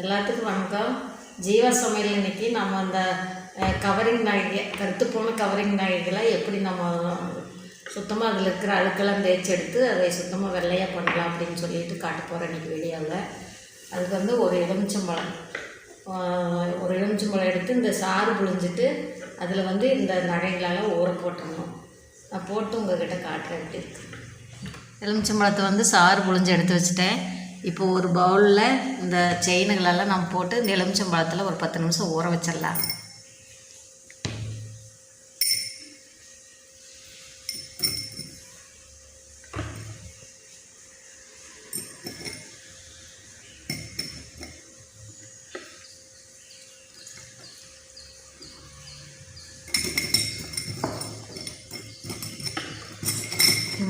எல்லாத்துக்கும் வணக்கம். ஜீவா சமையல் இன்னைக்கு நம்ம அந்த கவரிங் நகை, கருத்து போன கவரிங் நகைகளை எப்படி நம்ம சுத்தமாக அதில் இருக்கிற அழுக்கெல்லாம் தேய்ச்சி எடுத்து அதை சுத்தமாக வெள்ளையாக பண்ணலாம் அப்படின்னு சொல்லிட்டு காட்ட போகிறேன் இன்றைக்கி வீடியோவில். அதுக்கு வந்து ஒரு எலுமிச்சம்பழம் எடுத்து இந்த சாறு புழிஞ்சிட்டு அதில் வந்து இந்த நகைகளெல்லாம் ஊற போட்டுடணும். நான் போட்டு உங்கள்கிட்ட காட்டுறேன் எப்படி இருக்கு. எலுமிச்சம்பழத்தை வந்து சாறு புழிஞ்சு எடுத்து வச்சுட்டேன். இப்போ ஒரு பவுலில் இந்த செயினுகளெல்லாம் நம்ம போட்டு இந்த எலுமிச்சம்பழத்தில் ஒரு 10 நிமிஷம் ஊற வச்சிடலாம்.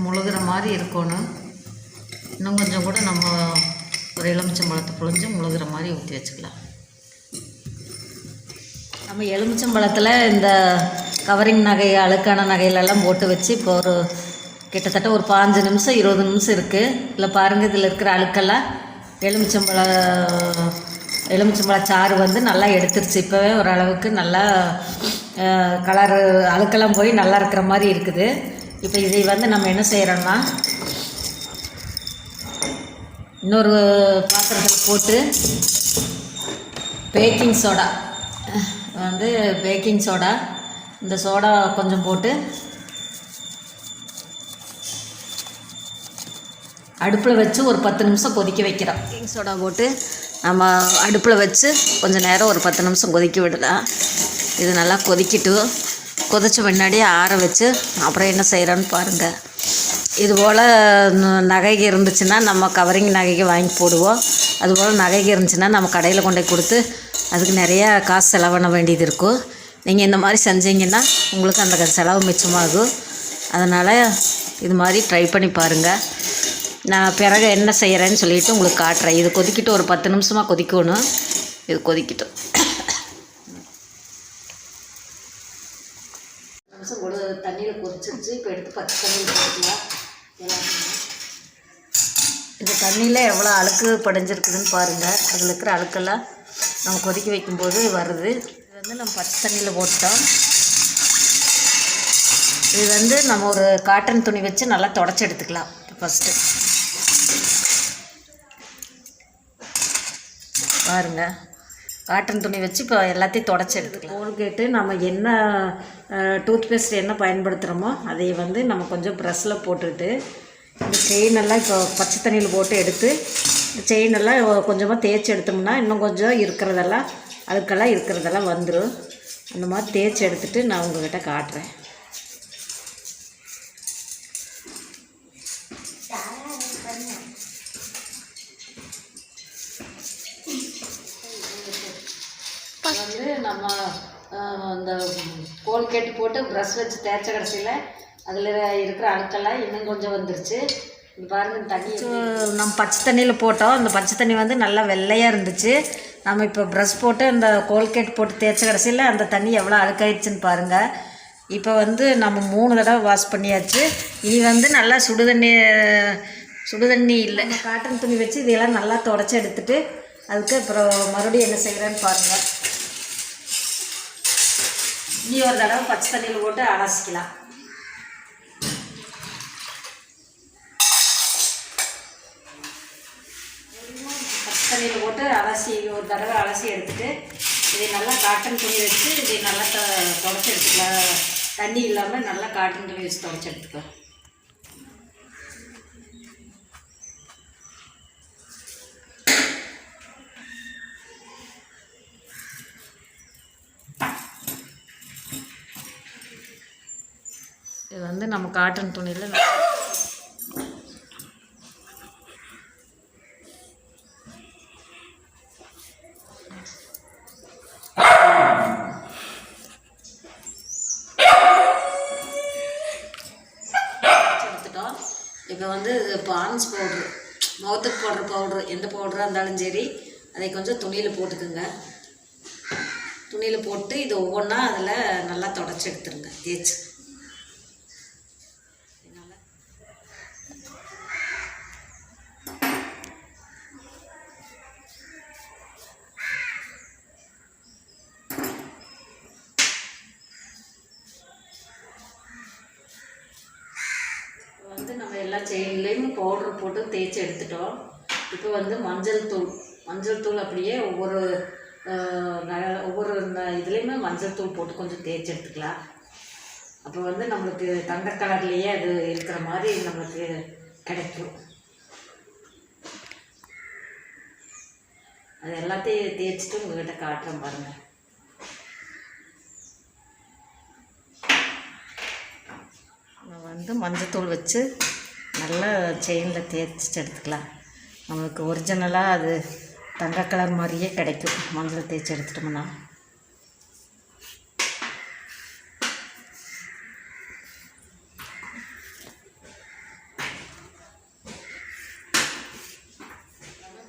முழுகிற மாதிரி இருக்கணும். இன்னும் கொஞ்சம் கூட நம்ம ஒரு எலுமிச்சம்பழத்தை புழிஞ்சு முழுகிற மாதிரி ஊற்றி வச்சுக்கலாம். நம்ம எலுமிச்சம்பழத்தில் இந்த கவரிங் நகை, அழுக்கான நகையிலெல்லாம் போட்டு வச்சு இப்போ ஒரு கிட்டத்தட்ட ஒரு 15 நிமிஷம் 20 நிமிஷம் இருக்குது. இல்லை பாருங்கள், இதில் இருக்கிற அழுக்கெல்லாம் எலுமிச்சம்பழ சாறு வந்து நல்லா எடுத்துருச்சு. இப்போவே ஓரளவுக்கு நல்லா கலரு அழுக்கெல்லாம் போய் நல்லா இருக்கிற மாதிரி இருக்குது. இப்போ இதை வந்து நம்ம என்ன செய்கிறோன்னா, இன்னொரு பாத்திரத்தில் போட்டு பேக்கிங் சோடா இந்த சோடா கொஞ்சம் போட்டு அடுப்பில் வச்சு ஒரு 10 நிமிஷம் கொதிக்க வைக்கிறோம். பேக்கிங் சோடா போட்டு நம்ம அடுப்பில் வச்சு கொஞ்சம் நேரம் ஒரு 10 நிமிஷம் கொதிக்க விடலாம். இது நல்லா கொதிச்ச முன்னாடி ஆற வச்சு அப்புறம் என்ன செய்கிறோன்னு பாருங்கள். இதுபோல் நகைக்கு இருந்துச்சுன்னா நம்ம கவரிங் நகைக்கு வாங்கி போடுவோம். அதுபோல் நகைக்கு இருந்துச்சுன்னா நம்ம கடையில் கொண்டு போய் கொடுத்து அதுக்கு நிறையா காசு செலவு பண்ண வேண்டியது இருக்கும். நீங்கள் இந்த மாதிரி செஞ்சீங்கன்னா உங்களுக்கு அந்த செலவு மிச்சமாகும். அதனால் இது மாதிரி ட்ரை பண்ணி பாருங்கள். நான் பிறகு என்ன செய்கிறேன்னு சொல்லிவிட்டு உங்களுக்கு காட்டுறேன். இது கொதிக்கிட்டு ஒரு 10 நிமிஷமாக கொதிக்கணும். இது கொதிக்கிட்டோம். நிமிஷம் கூட தண்ணியில் கொதிச்சிருச்சு. இப்போ எடுத்து பச்சை தண்ணியில் போட்டுக்கலாம். இந்த தண்ணியில் எவ்வளோ அழுக்கு படிஞ்சிருக்குதுன்னு பாருங்கள். அதில் இருக்கிற அழுக்கெல்லாம் நம்ம கொதிக்க வைக்கும்போது வருது. இது வந்து நம்ம பச்சை தண்ணியில் போட்டோம். இது வந்து நம்ம ஒரு காட்டன் துணி வச்சு நல்லா தொடச்சி எடுத்துக்கலாம். ஃபஸ்ட்டு பாருங்கள், காட்டன் துணி வச்சு இப்போ எல்லாத்தையும் தொடச்சி எடுத்துக்கலாம். கோல்கேட்டு நம்ம என்ன டூத் பேஸ்ட் என்ன பயன்படுத்துகிறோமோ அதை வந்து நம்ம கொஞ்சம் ப்ரஷ்ஷில் போட்டுட்டு இந்த செயினெல்லாம் இப்போ பச்சை தண்ணியில் போட்டு எடுத்து இந்த செயினெல்லாம் கொஞ்சமாக தேய்ச்சி எடுத்தோம்னா இன்னும் கொஞ்சம் இருக்கிறதெல்லாம் வந்துடும். அந்த மாதிரி தேய்ச்சி எடுத்துகிட்டு நான் உங்கள்கிட்ட காட்டுறேன். வந்து நம்ம அந்த கோல்கேட் போட்டு ப்ரஷ் வச்சு தேய்ச்ச கடைசியில் அதில் இருக்கிற அழுக்கெல்லாம் இன்னும் கொஞ்சம் வந்துருச்சு. இது பாருங்கள், தண்ணி நம்ம பச்சை தண்ணியில் போட்டோம். அந்த பச்சை தண்ணி வந்து நல்லா வெள்ளையாக இருந்துச்சு. நம்ம இப்போ ப்ரஷ் போட்டு அந்த கோல்கேட் போட்டு தேய்ச்ச கடைசியில் அந்த தண்ணி எவ்வளோ அழுக்காயிடுச்சுன்னு பாருங்கள். இப்போ வந்து நம்ம 3 தடவை வாஷ் பண்ணியாச்சு. இது வந்து நல்லா சுடுதண்ணி இல்லை, காட்டன் துணி வச்சு இதெல்லாம் நல்லா தொடச்சி எடுத்துட்டு அதுக்கு அப்புறம் மறுபடியும் என்ன செய்கிறேன்னு பாருங்கள். இனி ஒரு தடவை பச்சை தண்ணியில் போட்டு அலசிக்கலாம். பச்சை தண்ணியில் போட்டு ஒரு தடவை அலசி எடுத்துட்டு இதை நல்லா காட்டன் துணி வச்சு இதை நல்லா தொடச்சி எடுத்துக்கலாம். தண்ணி இல்லாமல் நல்லா காட்டன் துணி வச்சு தொடச்சி எடுத்துக்கலாம். இது வந்து நம்ம காட்டன் துணியில் எடுத்துட்டோம். இப்போ வந்து பான்ஸ் பவுட்ரு, முகத்துக்கு போடுற பவுட்ரு, எந்த பவுடராக இருந்தாலும் சரி, அதை கொஞ்சம் துணியில் போட்டுக்குங்க. துணியில் போட்டு இது ஒவ்வொன்றா அதில் நல்லா தொடச்சி எடுத்துருங்க தேய்ச்சி. எல்லா செயின்லேயும் பவுட்ரு போட்டு தேய்ச்சி எடுத்துட்டோம். இப்போ வந்து மஞ்சள் தூள் அப்படியே ஒவ்வொரு இதுலேயுமே மஞ்சள் தூள் போட்டு கொஞ்சம் தேய்ச்சி எடுத்துக்கலாம். அப்போ வந்து நம்மளுக்கு தங்க கலர்லேயே அது இருக்கிற மாதிரி நம்மளுக்கு கிடைக்கும். அது எல்லாத்தையும் தேய்ச்சிட்டு உங்கள்கிட்ட காட்டுறேன் பாருங்கள். நான் வந்து மஞ்சத்தூள் வச்சு நல்லா செயினில் தேய்ச்சிட்டு எடுத்துக்கலாம். நம்மளுக்கு ஒரிஜினலாக அது தங்க கலர் மாதிரியே கிடைக்கும் மஞ்சள் தேய்ச்சி எடுத்துட்டோம்னா.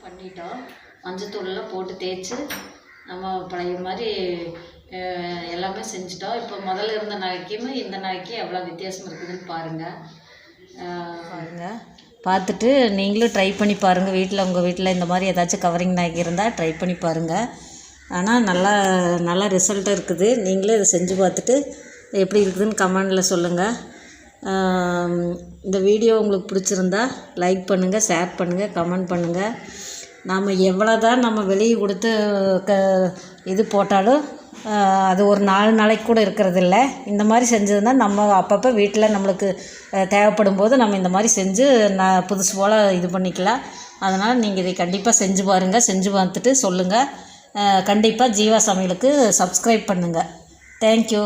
பண்ணிட்டோம். மஞ்சத்தூளெலாம் போட்டு தேய்ச்சி நம்ம பழைய மாதிரி எல்லாமே செஞ்சிட்டோம். இப்போ முதல்ல இருந்த நகைக்கும் இந்த நகைக்கும் எவ்வளோ வித்தியாசம் இருக்குதுன்னு பாருங்கள். பார்த்துட்டு நீங்களும் ட்ரை பண்ணி பாருங்கள். உங்கள் வீட்டில் இந்த மாதிரி ஏதாச்சும் கவரிங் நகை இருந்தால் ட்ரை பண்ணி பாருங்கள். ஆனால் நல்லா ரிசல்ட் இருக்குது. நீங்களே இதை செஞ்சு பார்த்துட்டு எப்படி இருக்குதுன்னு கமெண்டில் சொல்லுங்கள். இந்த வீடியோ உங்களுக்கு பிடிச்சிருந்தா லைக் பண்ணுங்கள், ஷேர் பண்ணுங்கள், கமெண்ட் பண்ணுங்கள். நாம் எவ்வளோ தான் நம்ம வெளியே கொடுத்து இது போட்டாலும் அது ஒரு 4 நாளைக்கு கூட இருக்கிறதில்ல. இந்த மாதிரி செஞ்சதுன்னா நம்ம அப்பப்போ வீட்டில் நம்மளுக்கு தேவைப்படும் போது நம்ம இந்த மாதிரி செஞ்சு புதுசு போல் இது பண்ணிக்கலாம். அதனால் நீங்கள் இதை கண்டிப்பாக செஞ்சு பாருங்கள். செஞ்சு பார்த்துட்டு சொல்லுங்கள். கண்டிப்பாக ஜீவா சமையலுக்கு சப்ஸ்கிரைப் பண்ணுங்கள். தேங்க்யூ.